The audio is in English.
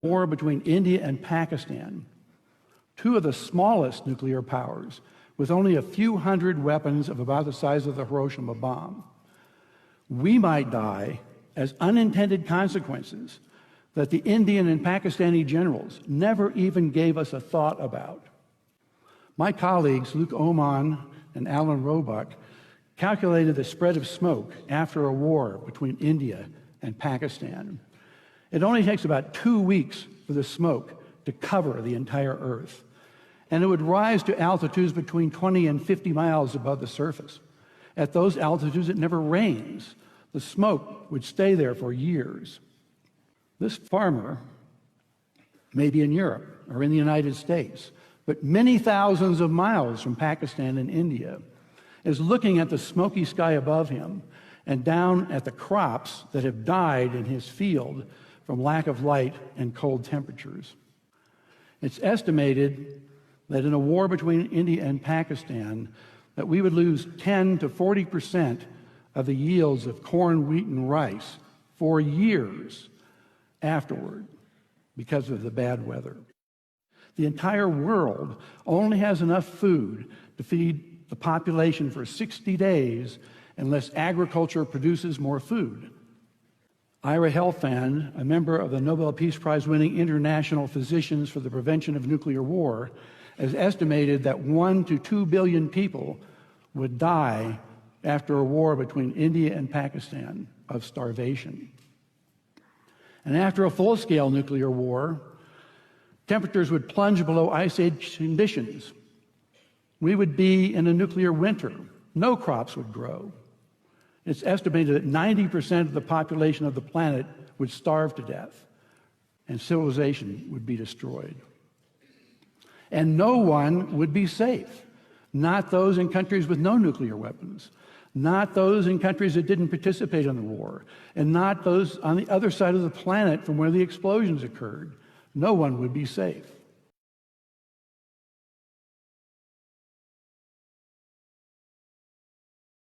war between India and Pakistan, two of the smallest nuclear powers, with only a few hundred weapons of about the size of the Hiroshima bomb, we might die as unintended consequences that the Indian and Pakistani generals never even gave us a thought about. My colleagues, Luke Oman and Alan Roebuck, calculated the spread of smoke after a war between India and Pakistan. It only takes about 2 weeks for the smoke to cover the entire Earth, and it would rise to altitudes between 20 and 50 miles above the surface. At those altitudes, it never rains. The smoke would stay there for years. This farmer may be in Europe or in the United States, but many thousands of miles from Pakistan and India, is looking at the smoky sky above him and down at the crops that have died in his field from lack of light and cold temperatures. It's estimated that in a war between India and Pakistan, that we would lose 10 to 40% of the yields of corn, wheat, and rice for years afterward because of the bad weather. The entire world only has enough food to feed the population for 60 days unless agriculture produces more food. Ira Helfand, a member of the Nobel Peace Prize-winning International Physicians for the Prevention of Nuclear War, has estimated that 1 to 2 billion people would die after a war between India and Pakistan of starvation. And after a full-scale nuclear war, temperatures would plunge below ice age conditions. We would be in a nuclear winter. No crops would grow. It's estimated that 90% of the population of the planet would starve to death, and civilization would be destroyed. And no one would be safe. Not those in countries with no nuclear weapons, not those in countries that didn't participate in the war, and not those on the other side of the planet from where the explosions occurred. No one would be safe.